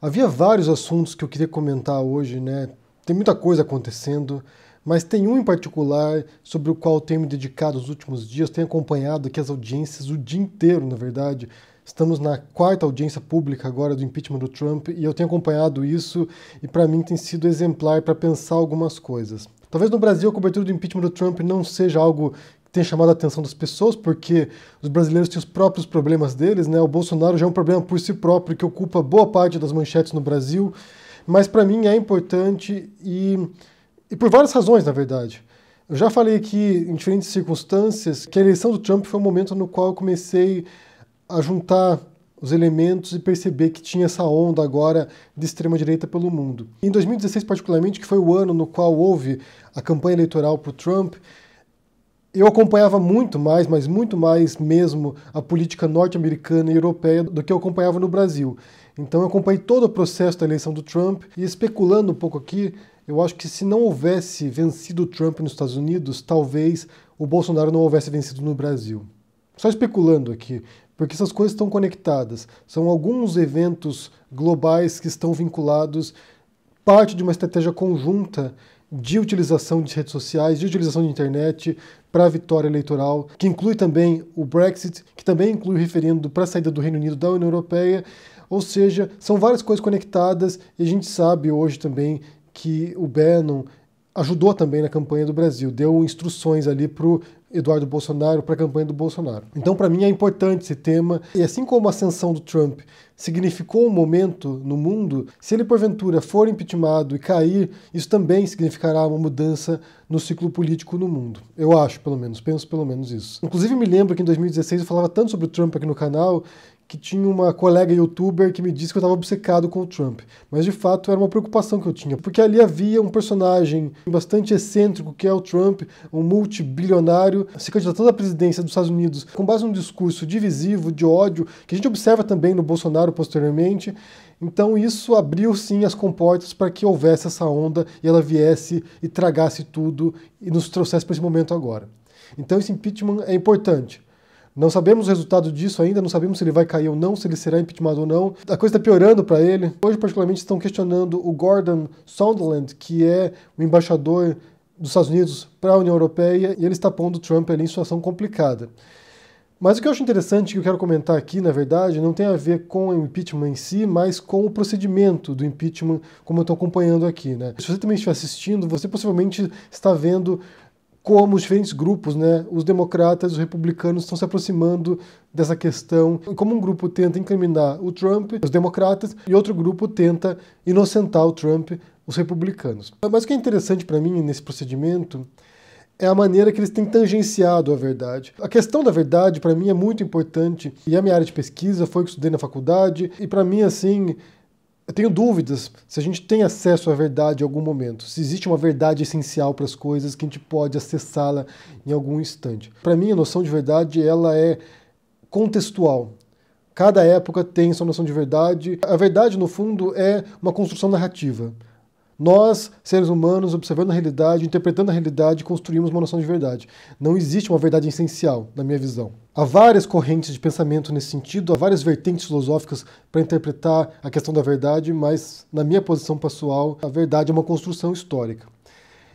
Havia vários assuntos que eu queria comentar hoje, né? Tem muita coisa acontecendo, mas tem um em particular sobre o qual eu tenho me dedicado nos últimos dias, tenho acompanhado aqui as audiências o dia inteiro, na verdade. Estamos na quarta audiência pública agora do impeachment do Trump e eu tenho acompanhado isso e para mim tem sido exemplar para pensar algumas coisas. Talvez no Brasil a cobertura do impeachment do Trump não seja algo que tenha chamado a atenção das pessoas, porque os brasileiros têm os próprios problemas deles, né? O Bolsonaro já é um problema por si próprio que ocupa boa parte das manchetes no Brasil, mas para mim é importante e por várias razões, na verdade. Eu já falei aqui, em diferentes circunstâncias, que a eleição do Trump foi um momento no qual eu comecei a juntar os elementos e perceber que tinha essa onda agora de extrema-direita pelo mundo. Em 2016, particularmente, que foi o ano no qual houve a campanha eleitoral para o Trump, eu acompanhava muito mais, mas muito mais mesmo, a política norte-americana e europeia do que eu acompanhava no Brasil. Então eu acompanhei todo o processo da eleição do Trump e, especulando um pouco aqui, eu acho que se não houvesse vencido o Trump nos Estados Unidos, talvez o Bolsonaro não houvesse vencido no Brasil. Só especulando aqui, porque essas coisas estão conectadas. São alguns eventos globais que estão vinculados, parte de uma estratégia conjunta de utilização de redes sociais, de utilização de internet para a vitória eleitoral, que inclui também o Brexit, que também inclui o referendo para a saída do Reino Unido da União Europeia. Ou seja, são várias coisas conectadas e a gente sabe hoje também que o Bannon ajudou também na campanha do Brasil, deu instruções ali para o Eduardo Bolsonaro, para a campanha do Bolsonaro. Então, para mim, é importante esse tema. E assim como a ascensão do Trump significou um momento no mundo, se ele, porventura, for impeachmentado e cair, isso também significará uma mudança no ciclo político no mundo. Eu acho, pelo menos, penso pelo menos isso. Inclusive, me lembro que em 2016 eu falava tanto sobre o Trump aqui no canal, que tinha uma colega youtuber que me disse que eu estava obcecado com o Trump. Mas, de fato, era uma preocupação que eu tinha. Porque ali havia um personagem bastante excêntrico, que é o Trump, um multibilionário, se candidatando à presidência dos Estados Unidos com base num discurso divisivo, de ódio, que a gente observa também no Bolsonaro posteriormente. Então isso abriu, sim, as comportas para que houvesse essa onda e ela viesse e tragasse tudo e nos trouxesse para esse momento agora. Então esse impeachment é importante. Não sabemos o resultado disso ainda, não sabemos se ele vai cair ou não, se ele será impeachmentado ou não. A coisa está piorando para ele. Hoje, particularmente, estão questionando o Gordon Sondland, que é o embaixador dos Estados Unidos para a União Europeia, e ele está pondo o Trump ali em situação complicada. Mas o que eu acho interessante, que eu quero comentar aqui, na verdade, não tem a ver com o impeachment em si, mas com o procedimento do impeachment, como eu estou acompanhando aqui, né? Se você também estiver assistindo, você possivelmente está vendo como os diferentes grupos, né, os democratas e os republicanos estão se aproximando dessa questão, como um grupo tenta incriminar o Trump, os democratas, e outro grupo tenta inocentar o Trump, os republicanos. Mas o que é interessante para mim nesse procedimento é a maneira que eles têm tangenciado a verdade. A questão da verdade, para mim, é muito importante, e a minha área de pesquisa foi o que eu estudei na faculdade, e para mim, assim, eu tenho dúvidas se a gente tem acesso à verdade em algum momento, se existe uma verdade essencial para as coisas que a gente pode acessá-la em algum instante. Para mim, a noção de verdade ela é contextual. Cada época tem sua noção de verdade. A verdade, no fundo, é uma construção narrativa. Nós, seres humanos, observando a realidade, interpretando a realidade, construímos uma noção de verdade. Não existe uma verdade essencial, na minha visão. Há várias correntes de pensamento nesse sentido, há várias vertentes filosóficas para interpretar a questão da verdade, mas, na minha posição pessoal, a verdade é uma construção histórica.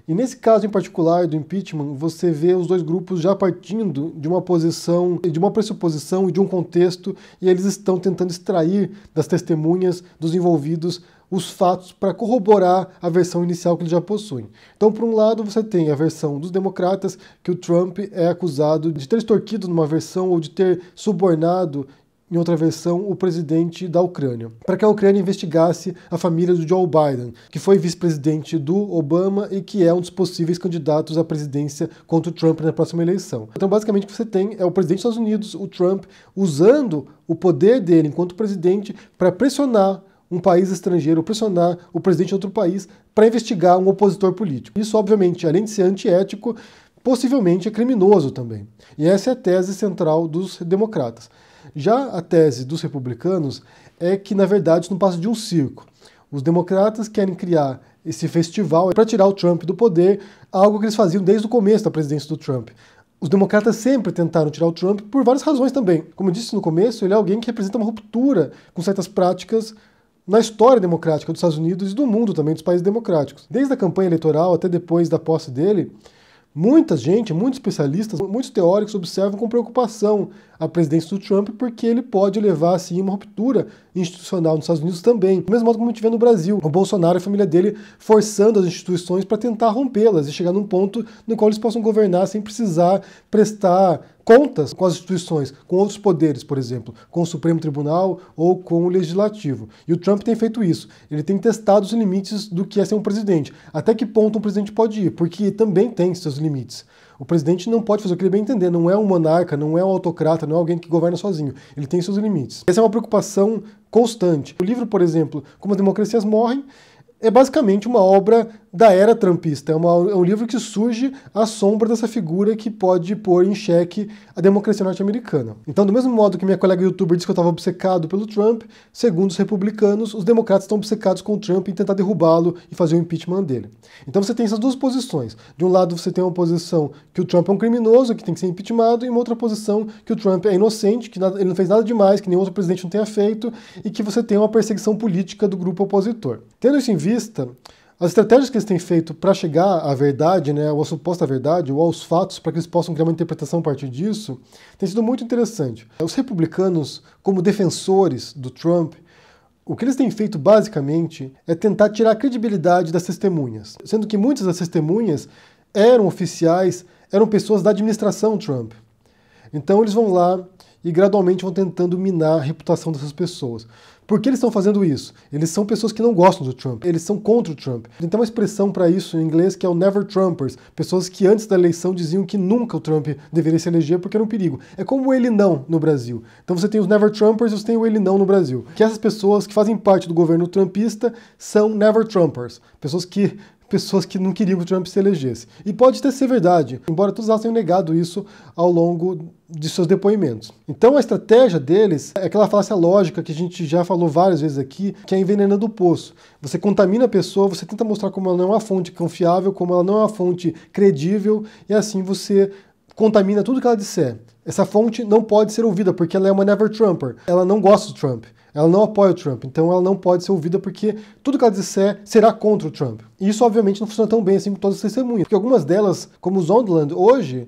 E nesse caso em particular do impeachment, você vê os dois grupos já partindo de uma posição, de uma pressuposição e de um contexto, e eles estão tentando extrair das testemunhas, dos envolvidos, os fatos para corroborar a versão inicial que eles já possuem. Então, por um lado, você tem a versão dos democratas, que o Trump é acusado de ter extorquido numa versão ou de ter subornado em outra versão, o presidente da Ucrânia, para que a Ucrânia investigasse a família do Joe Biden, que foi vice-presidente do Obama e que é um dos possíveis candidatos à presidência contra o Trump na próxima eleição. Então, basicamente, o que você tem é o presidente dos Estados Unidos, o Trump, usando o poder dele enquanto presidente para pressionar um país estrangeiro, pressionar o presidente de outro país para investigar um opositor político. Isso, obviamente, além de ser antiético, possivelmente é criminoso também. E essa é a tese central dos democratas. Já a tese dos republicanos é que, na verdade, isso não passa de um circo. Os democratas querem criar esse festival para tirar o Trump do poder, algo que eles faziam desde o começo da presidência do Trump. Os democratas sempre tentaram tirar o Trump por várias razões também. Como eu disse no começo, ele é alguém que representa uma ruptura com certas práticas na história democrática dos Estados Unidos e do mundo também, dos países democráticos. Desde a campanha eleitoral até depois da posse dele, muita gente, muitos especialistas, muitos teóricos observam com preocupação a presidência do Trump porque ele pode levar, assim, uma ruptura institucional nos Estados Unidos também. Do mesmo modo como a gente vê no Brasil, o Bolsonaro e a família dele forçando as instituições para tentar rompê-las e chegar num ponto no qual eles possam governar sem precisar prestar contas com as instituições, com outros poderes, por exemplo, com o Supremo Tribunal ou com o Legislativo. E o Trump tem feito isso. Ele tem testado os limites do que é ser um presidente. Até que ponto um presidente pode ir, porque também tem seus limites. O presidente não pode fazer o que ele bem entender, não é um monarca, não é um autocrata, não é alguém que governa sozinho. Ele tem seus limites. Essa é uma preocupação constante. O livro, por exemplo, Como as Democracias Morrem, é basicamente uma obra da era trumpista. É um livro que surge à sombra dessa figura que pode pôr em xeque a democracia norte-americana. Então, do mesmo modo que minha colega youtuber disse que eu estava obcecado pelo Trump, segundo os republicanos, os democratas estão obcecados com o Trump em tentar derrubá-lo e fazer o impeachment dele. Então você tem essas duas posições. De um lado você tem uma posição que o Trump é um criminoso, que tem que ser impeachmentado, e uma outra posição que o Trump é inocente, que ele não fez nada demais, que nenhum outro presidente não tenha feito, e que você tem uma perseguição política do grupo opositor. Tendo isso em vista, as estratégias que eles têm feito para chegar à verdade, né, ou à suposta verdade, ou aos fatos, para que eles possam criar uma interpretação a partir disso, tem sido muito interessante. Os republicanos, como defensores do Trump, o que eles têm feito basicamente é tentar tirar a credibilidade das testemunhas, sendo que muitas das testemunhas eram oficiais, eram pessoas da administração Trump. Então eles vão lá e gradualmente vão tentando minar a reputação dessas pessoas. Por que eles estão fazendo isso? Eles são pessoas que não gostam do Trump, eles são contra o Trump. Tem uma expressão para isso em inglês que é o Never Trumpers, pessoas que antes da eleição diziam que nunca o Trump deveria se eleger porque era um perigo. É como o ele não no Brasil. Então você tem os Never Trumpers e você tem o ele não no Brasil. Que essas pessoas que fazem parte do governo trumpista são Never Trumpers, pessoas que não queriam que o Trump se elegesse. E pode até ser verdade, embora todos elas tenham negado isso ao longo de seus depoimentos. Então a estratégia deles é aquela falácia lógica que a gente já falou várias vezes aqui, que é envenenando o poço. Você contamina a pessoa, você tenta mostrar como ela não é uma fonte confiável, como ela não é uma fonte credível, e assim você contamina tudo que ela disser. Essa fonte não pode ser ouvida, porque ela é uma Never Trumper. Ela não gosta do Trump. Ela não apoia o Trump, então ela não pode ser ouvida porque tudo que ela disser será contra o Trump. E isso, obviamente, não funciona tão bem assim com todas as testemunhas, porque algumas delas, como o Sondland, hoje,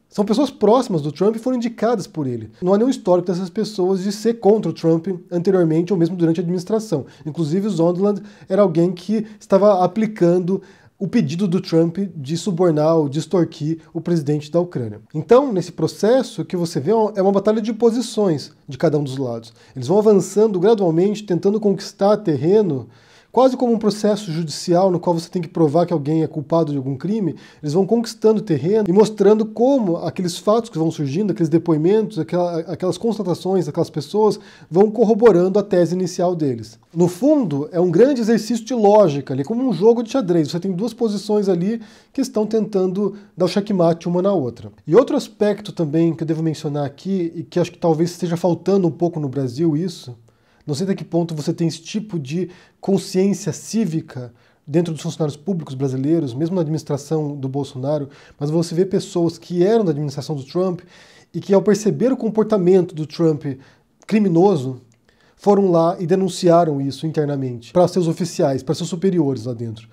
são pessoas próximas do Trump e foram indicadas por ele. Não há nenhum histórico dessas pessoas de ser contra o Trump anteriormente ou mesmo durante a administração. Inclusive, o Sondland era alguém que estava aplicando o pedido do Trump de subornar ou de extorquir o presidente da Ucrânia. Então, nesse processo, o que você vê é uma batalha de posições de cada um dos lados. Eles vão avançando gradualmente, tentando conquistar terreno, quase como um processo judicial no qual você tem que provar que alguém é culpado de algum crime. Eles vão conquistando terreno e mostrando como aqueles fatos que vão surgindo, aqueles depoimentos, aquelas constatações daquelas pessoas vão corroborando a tese inicial deles. No fundo, é um grande exercício de lógica, ali, como um jogo de xadrez. Você tem duas posições ali que estão tentando dar o checkmate uma na outra. E outro aspecto também que eu devo mencionar aqui, e que acho que talvez esteja faltando um pouco no Brasil isso, não sei até que ponto você tem esse tipo de consciência cívica dentro dos funcionários públicos brasileiros, mesmo na administração do Bolsonaro, mas você vê pessoas que eram da administração do Trump e que, ao perceber o comportamento do Trump criminoso, foram lá e denunciaram isso internamente para seus oficiais, para seus superiores lá dentro.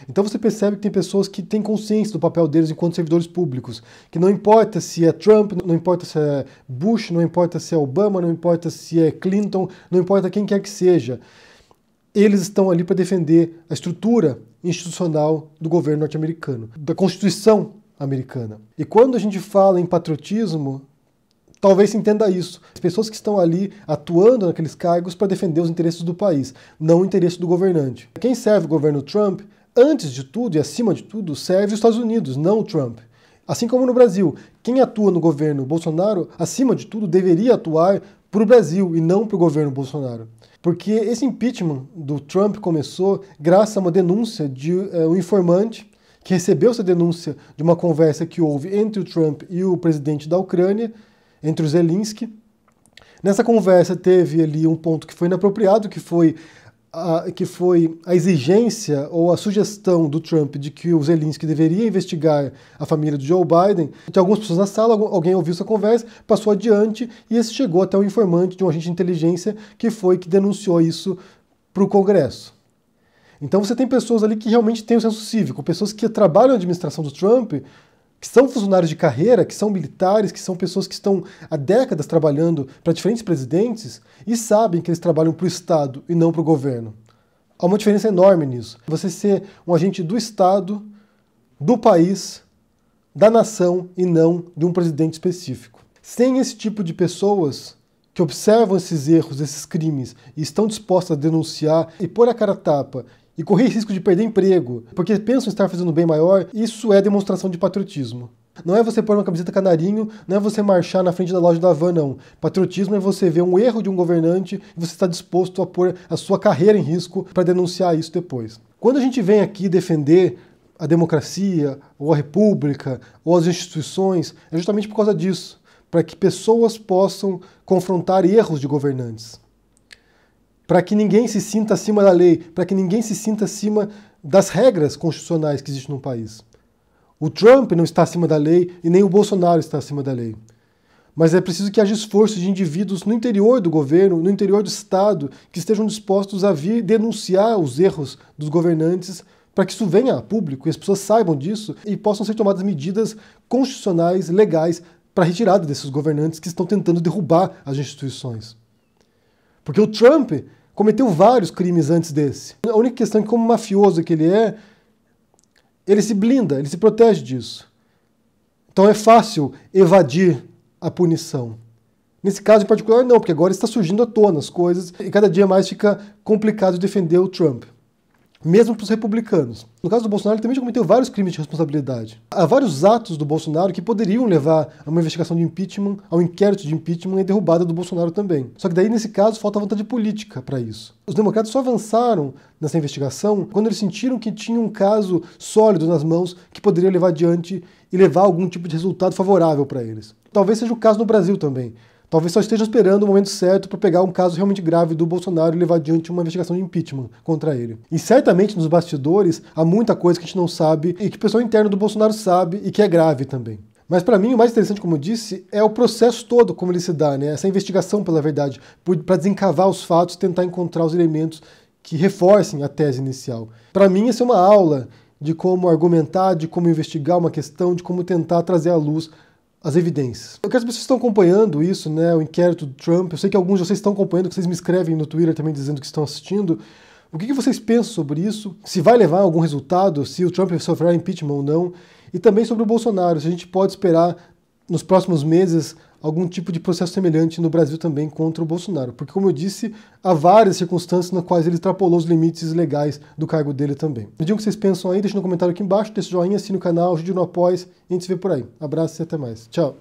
Então você percebe que tem pessoas que têm consciência do papel deles enquanto servidores públicos, que não importa se é Trump, não importa se é Bush, não importa se é Obama, não importa se é Clinton, não importa quem quer que seja, eles estão ali para defender a estrutura institucional do governo norte-americano, da Constituição americana. E quando a gente fala em patriotismo, talvez se entenda isso. As pessoas que estão ali atuando naqueles cargos para defender os interesses do país, não o interesse do governante. Quem serve o governo Trump, antes de tudo e acima de tudo, serve os Estados Unidos, não o Trump. Assim como no Brasil, quem atua no governo Bolsonaro, acima de tudo, deveria atuar para o Brasil e não para o governo Bolsonaro. Porque esse impeachment do Trump começou graças a uma denúncia de um informante que recebeu essa denúncia de uma conversa que houve entre o Trump e o presidente da Ucrânia, entre o Zelensky. Nessa conversa teve ali um ponto que foi inapropriado, que foi a exigência ou a sugestão do Trump de que o Zelensky deveria investigar a família de Joe Biden. Tinha algumas pessoas na sala, alguém ouviu essa conversa, passou adiante e esse chegou até um informante de um agente de inteligência que denunciou isso para o Congresso. Então você tem pessoas ali que realmente têm o senso cívico, pessoas que trabalham na administração do Trump, que são funcionários de carreira, que são militares, que são pessoas que estão há décadas trabalhando para diferentes presidentes e sabem que eles trabalham para o Estado e não para o governo. Há uma diferença enorme nisso. Você ser um agente do Estado, do país, da nação e não de um presidente específico. Sem esse tipo de pessoas que observam esses erros, esses crimes e estão dispostas a denunciar e pôr a cara a tapa e correr risco de perder emprego, porque pensam estar fazendo um bem maior, isso é demonstração de patriotismo. Não é você pôr uma camiseta canarinho, não é você marchar na frente da loja da Havan, não. Patriotismo é você ver um erro de um governante e você está disposto a pôr a sua carreira em risco para denunciar isso depois. Quando a gente vem aqui defender a democracia, ou a república, ou as instituições, é justamente por causa disso, para que pessoas possam confrontar erros de governantes. Para que ninguém se sinta acima da lei, para que ninguém se sinta acima das regras constitucionais que existem no país. O Trump não está acima da lei e nem o Bolsonaro está acima da lei. Mas é preciso que haja esforço de indivíduos no interior do governo, no interior do Estado, que estejam dispostos a vir denunciar os erros dos governantes para que isso venha a público e as pessoas saibam disso e possam ser tomadas medidas constitucionais, legais, para a retirada desses governantes que estão tentando derrubar as instituições. Porque o Trump cometeu vários crimes antes desse. A única questão é que, como mafioso que ele se blinda, ele se protege disso. Então é fácil evadir a punição. Nesse caso em particular, não, porque agora está surgindo à tona as coisas e cada dia mais fica complicado defender o Trump. Mesmo para os republicanos. No caso do Bolsonaro, ele também já cometeu vários crimes de responsabilidade. Há vários atos do Bolsonaro que poderiam levar a uma investigação de impeachment, ao inquérito de impeachment e derrubada do Bolsonaro também. Só que daí, nesse caso, falta vontade política para isso. Os democratas só avançaram nessa investigação quando eles sentiram que tinham um caso sólido nas mãos que poderia levar adiante e levar algum tipo de resultado favorável para eles. Talvez seja o caso no Brasil também. Talvez só estejam esperando o momento certo para pegar um caso realmente grave do Bolsonaro e levar adiante uma investigação de impeachment contra ele. E certamente nos bastidores há muita coisa que a gente não sabe e que o pessoal interno do Bolsonaro sabe e que é grave também. Mas para mim o mais interessante, como eu disse, é o processo todo como ele se dá, né? Essa investigação pela verdade, para desencavar os fatos, tentar encontrar os elementos que reforcem a tese inicial. Para mim essa é uma aula de como argumentar, de como investigar uma questão, de como tentar trazer à luz as evidências. Eu quero saber se vocês estão acompanhando isso, né, o inquérito do Trump. Eu sei que alguns de vocês estão acompanhando, que vocês me escrevem no Twitter também dizendo que estão assistindo. O que vocês pensam sobre isso? Se vai levar a algum resultado, se o Trump sofrerá impeachment ou não? E também sobre o Bolsonaro, se a gente pode esperar nos próximos meses algum tipo de processo semelhante no Brasil também contra o Bolsonaro. Porque, como eu disse, há várias circunstâncias nas quais ele extrapolou os limites legais do cargo dele também. Me digam o que vocês pensam aí, deixem no comentário aqui embaixo, deixe o joinha, assine o canal, ajude no apoio e a gente se vê por aí. Abraço e até mais. Tchau!